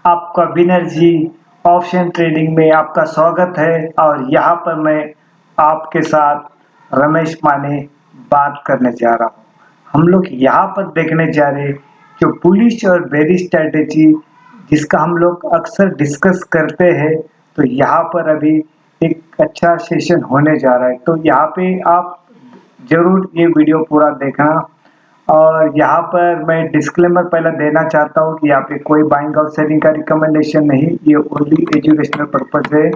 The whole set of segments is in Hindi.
आपका विनर जी ऑप्शन ट्रेडिंग में आपका स्वागत है। और यहाँ पर मैं आपके साथ रमेश माने बात करने जा रहा हूँ। हम लोग यहाँ पर देखने जा रहे हैं जो बुलिश और बेरिश स्ट्रैटेजी जिसका हम लोग अक्सर डिस्कस करते हैं। तो यहाँ पर अभी एक अच्छा सेशन होने जा रहा है, तो यहाँ पे आप जरूर ये वीडियो पूरा देखना। और यहाँ पर मैं डिस्क्लेमर पहले देना चाहता हूँ कि यहाँ पे कोई बाइंग और सेलिंग का रिकमेंडेशन नहीं, ये ओनली एजुकेशनल पर्पज है।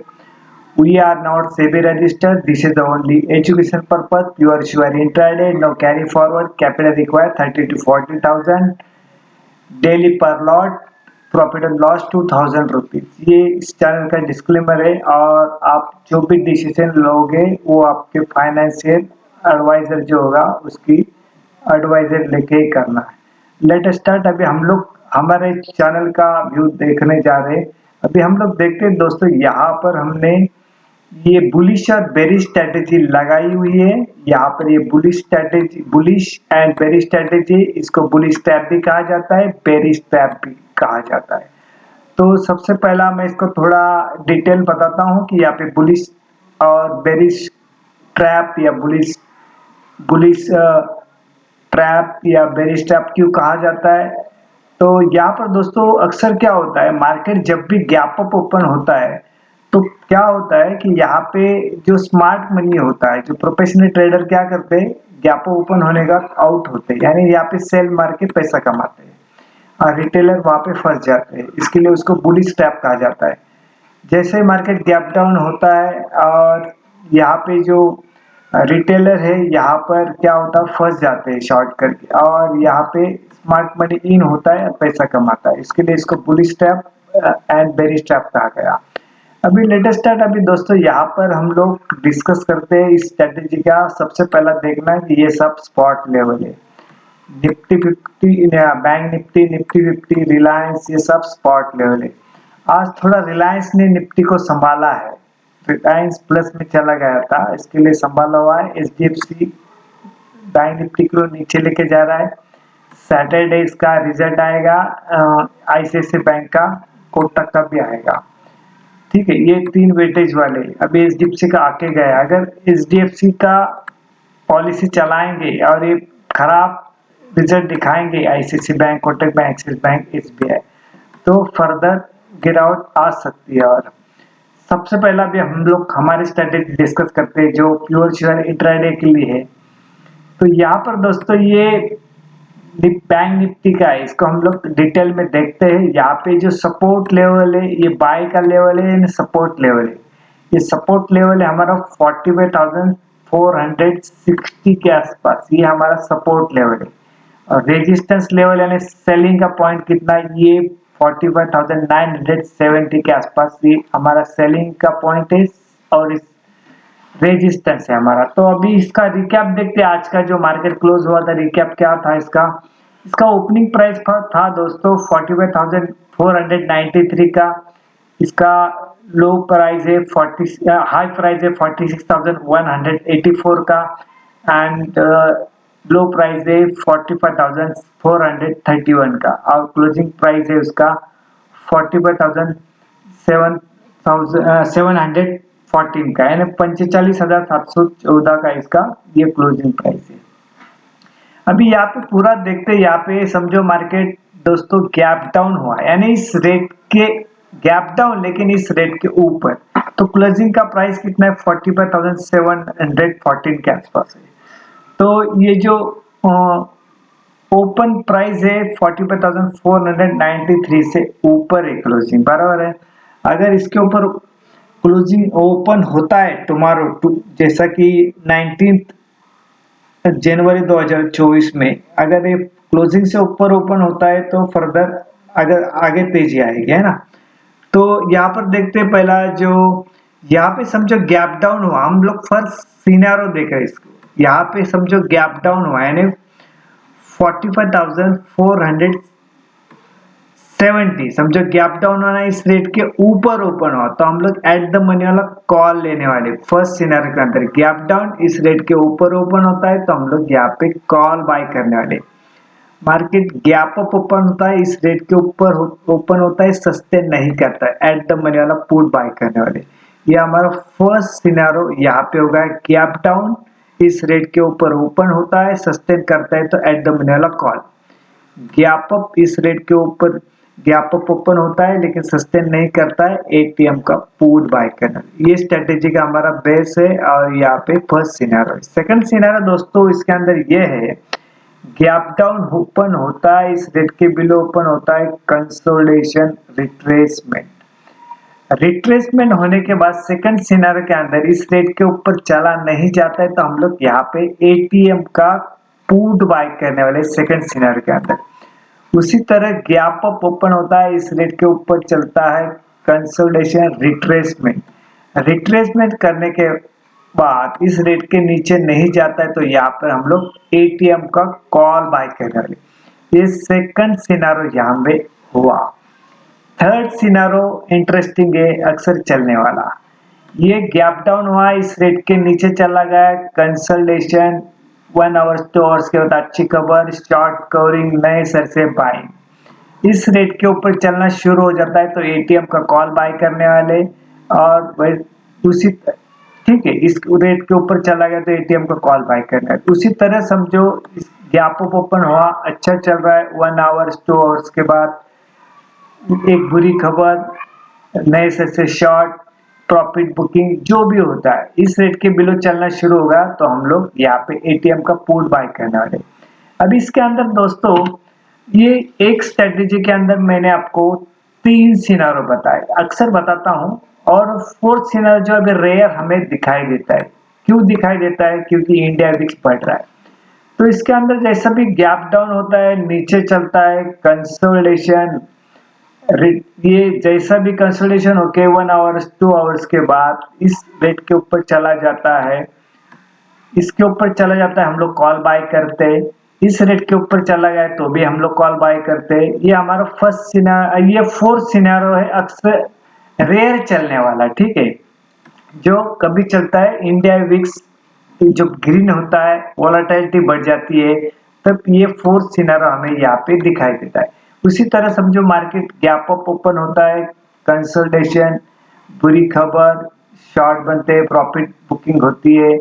We are not SEBI registered, this is the only education purpose, pure sure intraday, no carry forward, capital require 30 to 40,000 daily per lot, profit and loss 2000 rupees. ये इस चैनल का डिस्क्लेमर है। और आप जो भी डिसीजन लोगे वो आपके फाइनेंशियल एडवाइजर जो होगा उसकी एडवाइजर लेके ही करना है। Let start. अभी हम लोग हमारे चैनल का व्यू देखने जा रहे हैं। अभी हम लोग देखते हैं दोस्तों, यहाँ पर हमने ये बुलिश और बेरिश स्ट्रैटेजी लगाई हुई है। यहाँ पर ये bullish strategy, bullish and bearish strategy, इसको बुलिश ट्रैप भी कहा जाता है, बेरिश ट्रैप भी कहा जाता है। तो सबसे पहला मैं इसको थोड़ा डिटेल बताता हूँ कि यहाँ पे बुलिश और बेरिश ट्रैप या बुलिश बुलिश ट्रैप या बेरिश ट्रैप क्यों कहा जाता है। तो यहाँ पर दोस्तों अक्सर क्या होता है, मार्केट जब भी गैप अप ओपन होता है तो क्या होता है कि यहाँ पे जो स्मार्ट मनी होता है, जो प्रोफेशनल ट्रेडर क्या करते हैं, गैप ओपन होने का आउट होते हैं, यानी यहाँ पे सेल मार के पैसा कमाते हैं और रिटेलर वहां पे फंस जाते हैं। इसके लिए उसको बुलिश ट्रैप कहा जाता है। जैसे मार्केट गैप डाउन होता है और यहाँ पे जो रिटेलर है यहाँ पर क्या होता है, फंस जाते हैं शॉर्ट करके, और यहाँ पे स्मार्ट मनी इन होता है, पैसा कमाता है। इसके लिए इसको bullish trap and bearish trap कहा गया। अभी लेटेस्ट स्टार्ट। अभी दोस्तों यहाँ पर हम लोग डिस्कस करते हैं इस स्ट्रेटेजी का। सबसे पहला देखना है कि ये सब स्पॉट लेवल है। Nifty 50, bank Nifty, Nifty 50, Reliance, ये सब स्पॉट लेवल है। आज थोड़ा रिलायंस ने निफ्टी को संभाला है, रिलायंस प्लस में चला गया था, इसके लिए संभाला हुआ है। एचडीएफसी बैंक निफ्टी को नीचे लेके जा रहा है। सैटरडे इसका रिजल्ट आएगा, आईसीआईसीआई बैंक का, कोटक का भी आएगा। ठीक है, ये तीन वेटेज वाले। अभी एचडीएफसी का आके गया, अगर एचडीएफसी का पॉलिसी चलाएंगे और ये खराब रिजल्ट दिखाएंगे ICICI bank, Kotak bank, axis bank, SBI, तो फर्दर गिरावट आ सकती है। और सबसे पहला भी हम लोग हमारी स्ट्रेटेजी डिस्कस करते हैं जो प्योर श्योर इंट्राडे के लिए है। तो यहाँ पर दोस्तों ये बैंक निफ्टी का है, इसको हम लोग डिटेल में देखते हैं। यहाँ पे जो सपोर्ट लेवल है ये बाय का लेवल है, सपोर्ट लेवल है। ये सपोर्ट लेवल है हमारा 45,460 के आसपास, ये हमारा सपोर्ट लेवल है। और रेजिस्टेंस लेवल यानी सेलिंग का पॉइंट कितना है, ये 45,970 के आसपास, ये हमारा सेलिंग का पॉइंट है। और इस रेजिस्टेंस है हमारा। तो अभी इसका रिकैप देखते हैं, आज का जो मार्केट क्लोज हुआ था, रिकैप क्या था इसका। इसका ओपनिंग प्राइस था दोस्तों 45,493 का। इसका लो प्राइस है 40, हाई प्राइस है 46,184 का, एंड लो प्राइस है 45,431 का, और क्लोजिंग प्राइस है उसका 45,714 का, यानी 45,714 का इसका ये क्लोजिंग प्राइस है। अभी यहाँ पे पूरा देखते हैं, यहाँ पे समझो मार्केट दोस्तों गैप डाउन हुआ, यानी इस रेट के गैप डाउन, लेकिन इस रेट के ऊपर। तो क्लोजिंग का प्राइस कितना है, 45,714 के आसपास है। तो ये जो ओपन प्राइस है 45,493 से ऊपर है क्लोजिंग, बराबर है। अगर इसके ऊपर क्लोजिंग ओपन होता है टुमारो, जैसा कि 19 जनवरी 2024 में, अगर ये क्लोजिंग से ऊपर ओपन होता है तो फर्दर अगर आगे तेजी आएगी, है ना। तो यहाँ पर देखते हैं, पहला जो यहाँ पे समझो गैप डाउन हुआ, हम लोग फर्स्ट सिनेरियो देख रहे हैं इसको। यहाँ पे समझो गैप डाउन हुआ, यानी 45,470 समझो गैप डाउन होना, इस रेट के ऊपर ओपन हुआ, तो हम लोग एट द मनी वाला कॉल लेने वाले। फर्स्ट सिनेरियो के अंदर गैप डाउन, इस रेट के ऊपर ओपन होता है तो हम लोग यहाँ पे कॉल बाय करने वाले। मार्केट गैप अप ओपन होता है, इस रेट के ऊपर ओपन होता है, सस्टेन नहीं करता है एट द मनी वाला पुट बाय करने वाले। ये हमारा फर्स्ट सिनेरियो यहाँ पे होगा गैप डाउन, इस रेट के ऊपर ओपन होता है, सस्टेन करता है तो एट द मनी वाला कॉल। गैप अप, इस रेट के ऊपर गैप अप ओपन होता है लेकिन सस्टेन नहीं करता है, एटीएम का पुट बाय करना। ये स्ट्रेटेजी का हमारा बेस है और यहाँ पे फर्स्ट सिनेरियो। सेकंड सिनेरियो दोस्तों इसके अंदर ये है, गैप डाउन ओपन होता है, इस रेट के बिलो ओपन होता है, कंसोलिडेशन रिट्रेसमेंट। रिट्रेसमेंट होने के बाद सेकंड सिनेरियो के अंदर इस रेट के ऊपर चला नहीं जाता है तो हम लोग यहाँ पे एटीएम का पुट बाय करने वाले सेकंड सिनेरियो के अंदर। उसी तरह गैप अप ओपन होता है, इस रेट के ऊपर चलता है, कंसोलिडेशन रिट्रेसमेंट। रिट्रेसमेंट करने के बाद इस रेट के नीचे नहीं जाता है तो यहाँ पर हम लोग एटीएम का कॉल बाय करने वाले। ये सेकंड सिनेरियो यहाँ पे हुआ। थर्ड सिनेरियो इंटरेस्टिंग है, अक्सर चलने वाला। ये गैप डाउन हुआ, इस रेट के नीचे चला गया, कंसोलिडेशन 1 आवर्स 2 आवर्स के बाद अच्छी खबर, शॉर्ट कवरिंग, नए सर से बाइंग। इस रेट के ऊपर चलना शुरू हो जाता है तो एटीएम का कॉल बाय करने वाले। और वही उसी ठीक है, इस रेट के ऊपर चला गया तो एटीएम का कॉल बाय करना है। उसी तरह समझो इस गैप अप ओपन हुआ, अच्छा चल रहा है, 1 आवर्स 2 आवर्स के बाद एक बुरी खबर, नए से शॉर्ट, प्रॉफिट बुकिंग, जो भी होता है इस रेट के बिलो चलना शुरू होगा तो हम लोग यहाँ पे एटीएम का पुट बाय करने वाले। अब इसके अंदर दोस्तों ये एक स्ट्रेटेजी के अंदर मैंने आपको 3 सिनेरियो बताए, अक्सर बताता हूँ। और फोर्थ सिनेरियो जो अभी रेयर हमें दिखाई देता है। क्यों दिखाई देता है? क्योंकि इंडिया विक्स बढ़ रहा है। तो इसके अंदर जैसा भी गैप डाउन होता है, नीचे चलता है, कंसोलिडेशन, ये जैसा भी कंसोलिडेशन होके 1 आवर्स 2 आवर्स के बाद इस रेट के ऊपर चला जाता है, इसके ऊपर चला जाता है, हम लोग कॉल बाय करते हैं। इस रेट के ऊपर चला गया तो भी हम लोग कॉल बाय करते हैं। ये हमारा फर्स्ट सिनेरियो, ये फोर्थ सिनेरियो है, अक्सर रेयर चलने वाला, ठीक है, जो कभी चलता है। इंडिया विक्स जो ग्रीन होता है, वोलेटिलिटी बढ़ जाती है, तब ये फोर्थ सिनेरियो हमें यहाँ पे दिखाई देता है। उसी तरह समझो मार्केट गैप अप ओपन होता है, कंसोलिडेशन, बुरी खबर, शॉर्ट बनते हैं, प्रॉफिट बुकिंग होती है,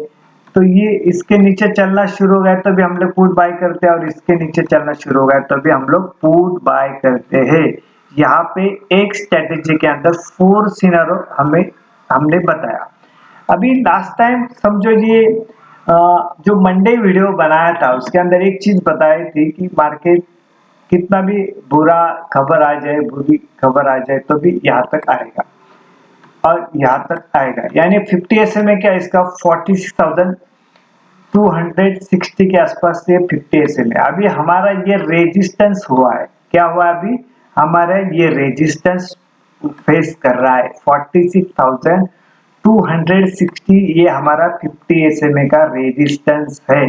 तो ये इसके नीचे चलना शुरू हो गया तभी हम लोग पुट बाय करते हैं, और इसके नीचे चलना शुरू हो गया तभी हम लोग पुट बाय करते हैं। यहाँ पे एक स्ट्रेटेजी के अंदर 4 सिनेरियो हमने बताया। अभी लास्ट टाइम समझो ये जो मंडे वीडियो बनाया था उसके अंदर एक चीज बताई थी कि मार्केट कितना भी बुरा खबर आ जाए, बुरी खबर आ जाए तो भी यहाँ तक आएगा और यहाँ तक आएगा। यानी 50 SMA क्या इसका 46,260 के आसपास से 50 SMA। अभी हमारा ये रेजिस्टेंस हुआ है, क्या हुआ अभी हमारा ये रेजिस्टेंस फेस कर रहा है 46,260। ये हमारा 50 SMA का रेजिस्टेंस है।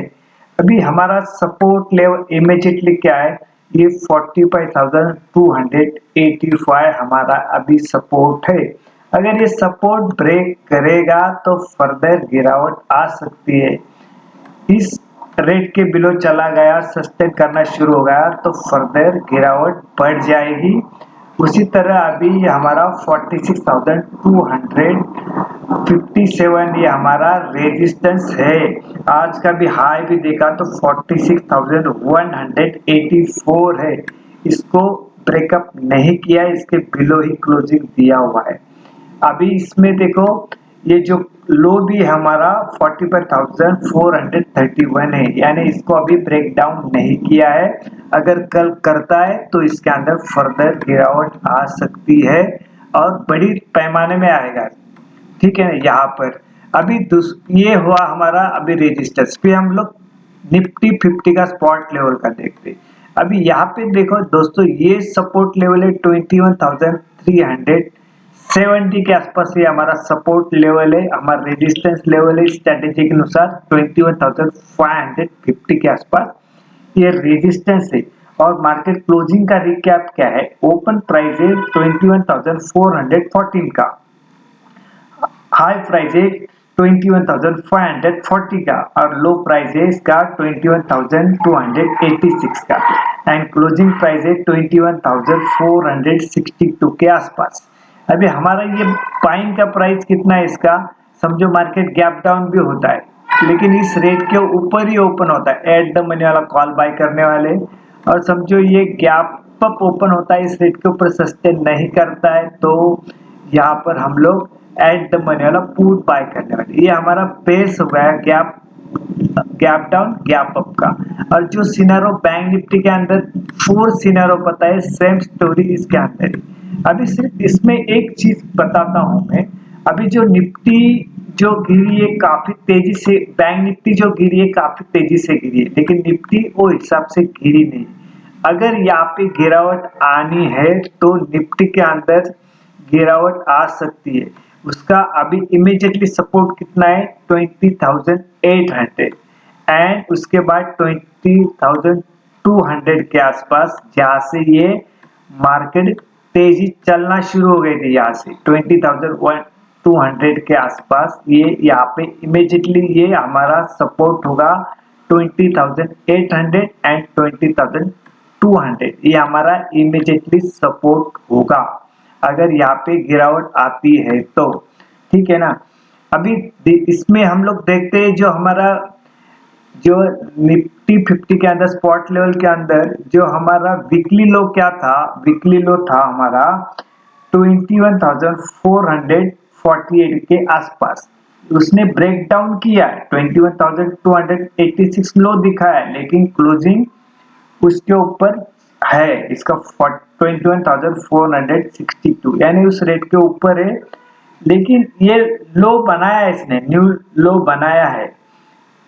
अभी हमारा सपोर्ट लेवल इमीडिएटली क्या है, ये 45,285 हमारा अभी सपोर्ट है। अगर ये सपोर्ट ब्रेक करेगा तो फर्दर गिरावट आ सकती है। इस रेट के बिलो चला गया, सस्टेन करना शुरू हो गया तो फर्दर गिरावट बढ़ जाएगी। उसी तरह अभी हमारा 46,257 ये हमारा रेजिस्टेंस है। आज का भी हाई भी देखा तो 46,184 है। इसको ब्रेकअप नहीं किया, इसके बिलो ही क्लोजिंग दिया हुआ है। अभी इसमें देखो ये जो लो भी हमारा 45,431 है, यानी इसको अभी ब्रेक डाउन नहीं किया है। अगर कल करता है तो इसके अंदर फर्दर गिरावट आ सकती है और बड़ी पैमाने में आएगा, ठीक है ना। यहाँ पर अभी ये हुआ हमारा अभी रेजिस्टेंस, फिर हम लोग निफ्टी 50 का स्पॉट लेवल का देखते हैं। अभी यहाँ पे देखो दोस्तों ये सपोर्ट लेवल है 21,370 के आसपास, ये हमारा सपोर्ट लेवल है, हमारा रेजिस्टेंस लेवल है स्ट्रेटेजी के अनुसार 21,550 के आसपास ये रेजिस्टेंस है। और मार्केट क्लोजिंग का रिकैप क्या है, ओपन प्राइस है 21,414 का, हाई प्राइस है 21,540 का और लो प्राइस है इसका 21,286 का एंड क्लोजिंग प्राइस है 21,462 के आसपास। अभी हमारा ये बाइंग का प्राइस कितना है इसका, समझो मार्केट गैप डाउन भी होता है लेकिन इस रेट के ऊपर ही ओपन होता है एट द मनी वाला कॉल बाय करने वाले, और समझो ये गैप अप ओपन होता है इस रेट के ऊपर सस्टेन नहीं करता है तो यहाँ पर हम लोग एट द मनी वाला पुट बाय करने वाले। ये हमारा बेस हुआ है गैप डाउन गैप अप का। और जो सिनेरियो बैंक निफ्टी के अंदर 4 सिनेरियो पता है, सेम स्टोरी इसके अंदर ही। अभी सिर्फ इसमें एक चीज बताता हूं मैं, अभी जो निफ्टी जो गिरी है काफी तेजी से, बैंक निफ्टी जो गिरी है काफी तेजी से गिरी है लेकिन निफ्टी वो हिसाब से गिरी नहीं। अगर यहाँ पे गिरावट आनी है तो निफ्टी के अंदर गिरावट आ सकती है। उसका अभी इमीडिएटली सपोर्ट कितना है 20,800 एंड उसके बाद 20,200 के आसपास, जहां से ये मार्केट तेजी चलना शुरू हो गई थी। यहाँ से 20,200 के आसपास ये यहाँ पे इमीडिएटली ये हमारा सपोर्ट होगा 20,800 एंड 20,200, ये हमारा इमीडिएटली सपोर्ट होगा अगर यहाँ पे गिरावट आती है तो, ठीक है ना। अभी इसमें हम लोग देखते हैं जो हमारा जो निफ्टी 50 के अंदर स्पॉट लेवल के अंदर जो हमारा वीकली लो क्या था, वीकली लो था हमारा 21,448 के आसपास। उसने ब्रेक डाउन किया, 21,286 लो दिखाया लेकिन क्लोजिंग उसके ऊपर है इसका 21,462 यानी उस रेट के ऊपर है, लेकिन ये लो बनाया इसने, न्यू लो बनाया है।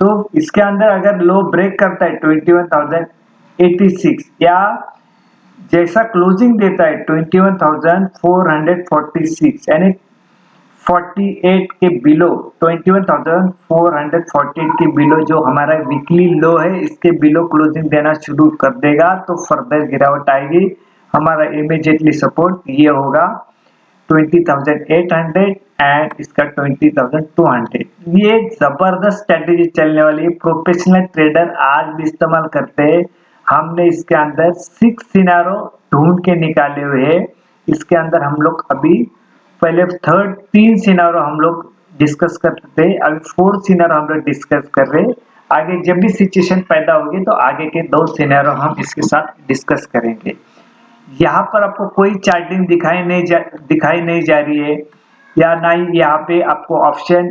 तो इसके अंदर अगर लो ब्रेक करता है 21,086 या जैसा क्लोजिंग देता है 21,446 यानी 48 के बिलो, 21,448 के बिलो जो हमारा वीकली लो है इसके बिलो क्लोजिंग देना शुरू कर देगा तो फर्दर गिरावट आएगी। हमारा इमीडिएटली सपोर्ट ये होगा 20,800 एंड इसका 20,200। ये जबरदस्त स्ट्रेटेजी चलने वाली है, प्रोफेशनल ट्रेडर आज भी इस्तेमाल करते हैं। हमने इसके अंदर 6 सिनारो ढूंढ के निकाले हुए हैं। इसके अंदर हम लोग अभी पहले 3 सिनारो हम लोग डिस्कस करते थे, अभी 4 सिनारो हम लोग डिस्कस कर रहे हैं। आगे जब भी सिचुएशन पैदा होगी तो आगे के 2 सिनारो हम इसके साथ डिस्कस करेंगे। यहाँ पर आपको कोई चार्टिंग दिखाई नहीं जा रही है या ना ही यहाँ पे आपको ऑप्शन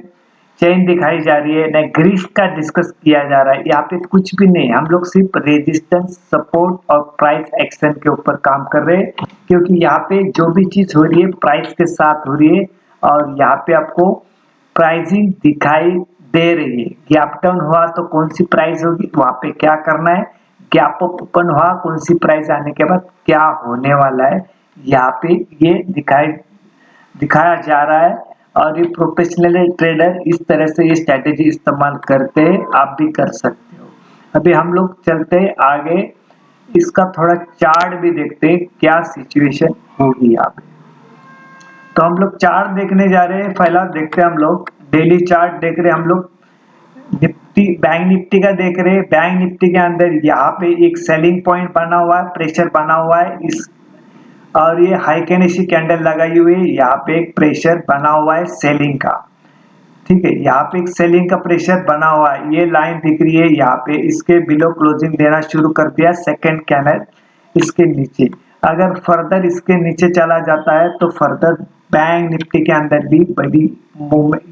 चेन दिखाई जा रही है, ना ग्रीफ का डिस्कस किया जा रहा है। यहाँ पे कुछ भी नहीं, हम लोग सिर्फ रेजिस्टेंस, सपोर्ट और प्राइस एक्शन के ऊपर काम कर रहे हैं क्योंकि यहाँ पे जो भी चीज हो रही है प्राइस के साथ हो रही है और यहाँ पे आपको प्राइसिंग दिखाई दे रही है। गैप डाउन हुआ तो कौन सी प्राइस होगी, वहां पे क्या करना है, गैप अप ओपन हुआ कौन सी प्राइस आने के बाद क्या होने वाला है, यहाँ पे ये दिखाया जा रहा है। और ये प्रोफेशनल ट्रेडर इस तरह से ये स्ट्रेटेजी इस्तेमाल करते हैं, आप भी कर सकते हो। अभी हम लोग चलते हैं आगे, इसका थोड़ा चार्ट भी देखते हैं क्या सिचुएशन होगी यहाँ पे। तो हम लोग चार्ट देखने जा रहे हैं, पहला देखते हैं हम लोग डेली चार्ट देख रहे हैं हम लोग। निफ्टी, बैंक निफ्टी का देख रहे हैं। बैंक निफ्टी के अंदर यहाँ पे एक सेलिंग पॉइंट बना हुआ है, प्रेशर बना हुआ है इस, और ये हाई कैंडल कैंडल लगाई हुई है, यहाँ पे एक प्रेशर बना हुआ है सेलिंग का, ठीक है। यहाँ पे एक सेलिंग का प्रेशर बना हुआ है, ये लाइन दिख रही है यहाँ पे, इसके बिलो क्लोजिंग देना शुरू कर दिया सेकंड कैंडल इसके नीचे। अगर फर्दर इसके नीचे चला जाता है तो फर्दर बैंक निफ्टी के अंदर भी बड़ी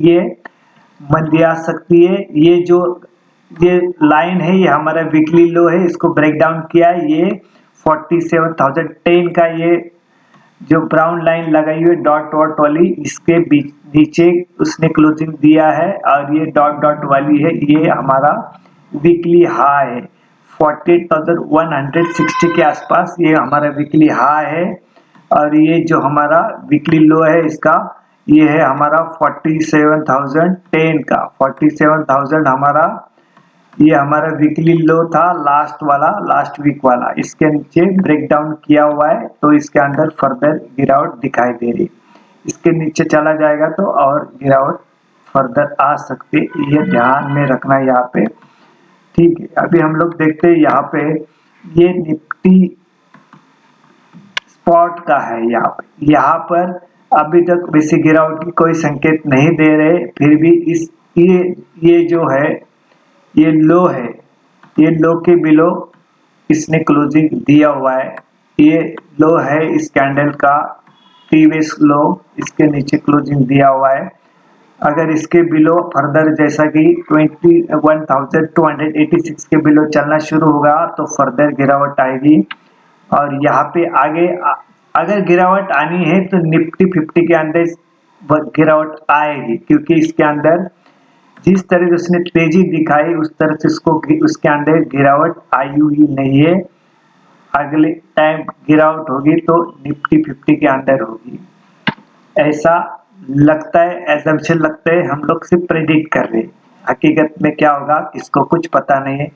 ये मंदी आ सकती है। ये लाइन है, ये हमारा वीकली लो है, इसको ब्रेक डाउन किया है, ये 47,010 का ये जो ब्राउन लाइन लगाई हुई डॉट डॉट वाली, इसके बीच नीचे उसने क्लोजिंग दिया है और ये डॉट डॉट वाली है, ये हमारा वीकली हाई है 48,160 के आसपास, ये हमारा वीकली हाई है। और ये जो हमारा वीकली लो है इसका, ये है हमारा 47,010 का, 47,000 हमारा, ये हमारा वीकली लो था लास्ट वीक वाला, इसके नीचे ब्रेक डाउन किया हुआ है तो इसके अंदर फर्दर गिरावट दिखाई दे रही। इसके नीचे चला जाएगा तो और गिरावट फर्दर आ सकती है, ये ध्यान में रखना यहाँ पे। ठीक है, अभी हम लोग देखते हैं यहाँ पे ये निफ्टी स्पॉट का है। यहाँ पर अभी तक बेसिक गिरावट की कोई संकेत नहीं दे रहे, फिर भी इस ये जो है ये लो है, ये लो के बिलो इसने क्लोजिंग दिया हुआ है। ये लो है इस कैंडल का, प्रीवियस लो, इसके नीचे क्लोजिंग दिया हुआ है। अगर इसके बिलो फर्दर जैसा कि 21,286 के बिलो चलना शुरू होगा तो फर्दर गिरावट आएगी। और यहाँ पे आगे अगर गिरावट आनी है तो निफ्टी 50 के अंदर गिरावट आएगी, क्योंकि इसके अंदर जिस तरह से उसने तेजी दिखाई उस तरह से उसके अंदर गिरावट आई हुई नहीं है। अगले टाइम गिरावट होगी तो निफ्टी 50 के अंदर होगी, ऐसा लगता है, एजम्पशन लगता है। हम लोग सिर्फ प्रेडिक्ट कर रहे हैं, हकीकत में क्या होगा इसको कुछ पता नहीं है।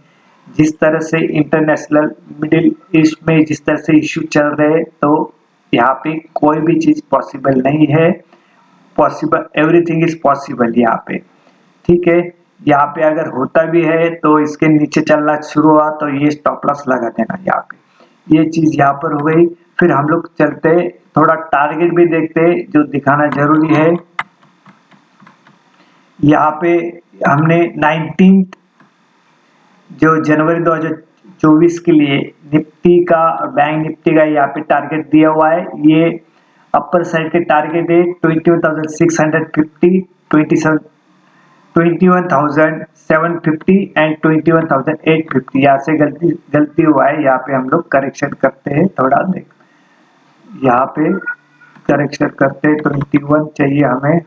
जिस तरह से इंटरनेशनल मिडिल ईस्ट में जिस तरह से इश्यू चल रहे हैं, तो यहाँ पे कोई भी चीज पॉसिबल नहीं है। पॉसिबल, एवरीथिंग इज पॉसिबल यहाँ पे। ठीक है, यहाँ पे अगर होता भी है तो इसके नीचे चलना शुरू हुआ तो ये स्टॉप लॉस लगा देना यहाँ पे। ये चीज यहाँ पर हो गई। फिर हम लोग चलते थोड़ा टारगेट भी देखते जो दिखाना जरूरी है। यहाँ पे हमने 19 जो जनवरी 2024 के लिए निफ्टी का और बैंक निफ्टी का यहाँ पे टारगेट दिया हुआ है। ये अपर साइड के टारगेट है 21,650, 21,750 एंड 21,850। यहाँ से गलती हुआ है, यहाँ पे हम लोग करेक्शन करते हैं। थोड़ा देख, यहाँ पे करेक्शन करते हैं, 21 चाहिए हमें,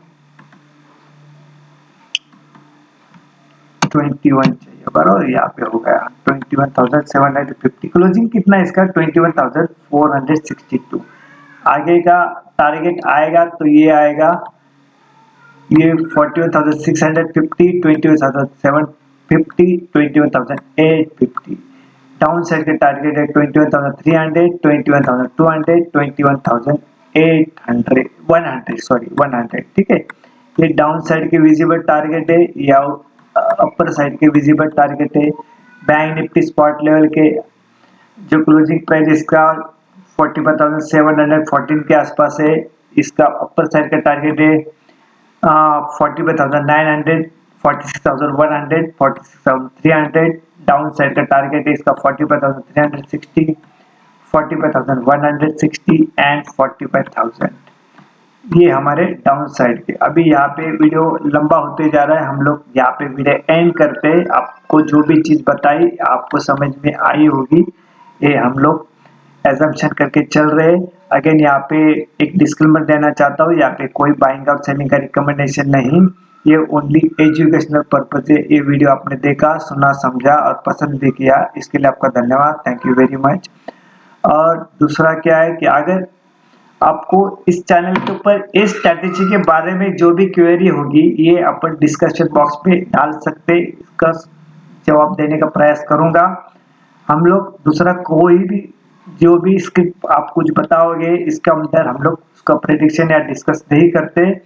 21 चाहिए बराबर। यहाँ पे हो गया 21,750। क्लोजिंग कितना है इसका? 21,462। आगे का टारगेट आएगा तो ये आएगा, ये 41,650, 21,750, 21,850। डाउन साइड के टारगेट है 21,300, 21,200, 21,800, 100। ठीक है, ये डाउन साइड के विजिबल टारगेट है या अपर साइड के विजिबल टारगेट है। बैंक निफ्टी स्पॉट लेवल के जो क्लोजिंग प्राइस इसका 45,714 के आसपास है। इसका अपर साइड का टारगेट है 45,900, 46,100, 46,300। डाउन साइड का टारगेट है इसका 45,360, 45,160 एंड 45,000। ये हमारे डाउन साइड के। अभी यहाँ पे वीडियो लंबा होते जा रहा है, हम लोग यहाँ पे वीडियो एंड करते हैं। आपको जो भी चीज बताई आपको समझ में आई होगी, ये हम लोग एजम्पशन करके चल रहे हैं। अगेन यहाँ पे एक डिस्क्लेमर देना चाहता हूँ, यहाँ पे कोई बाइंग और सेलिंग का रिकमेंडेशन नहीं, ये ओनली एजुकेशनल पर्पज है। ये वीडियो आपने देखा, सुना, समझा और पसंद भी किया, इसके लिए आपका धन्यवाद, थैंक यू वेरी मच। और दूसरा क्या है कि अगर आपको इस चैनल के ऊपर इस स्ट्रैटेजी के बारे में जो भी क्वेरी होगी ये अपन डिस्कशन बॉक्स पे डाल सकते, इसका जवाब देने का प्रयास करूंगा। हम लोग दूसरा कोई भी जो भी स्क्रिप्ट आप कुछ बताओगे इसके अंदर हम लोग उसका प्रेडिक्शन या डिस्कस नहीं करते।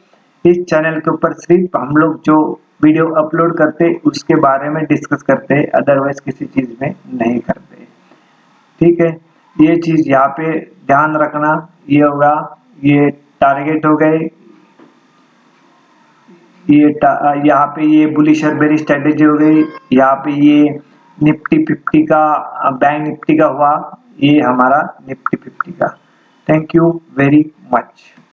इस चैनल के ऊपर सिर्फ हम लोग जो वीडियो अपलोड करते उसके बारे में डिस्कस करते, अदरवाइज किसी चीज में नहीं करते। ठीक है, ये चीज यहाँ पे ध्यान रखना। ये होगा, ये टारगेट हो गए, ये यहाँ पे ये बुलिश और बेरिश स्ट्रेटेजी हो गई। यहाँ पे ये निफ्टी 50 का, बैंक निफ्टी का हुआ, ये हमारा निफ्टी 50 का। Thank you very much.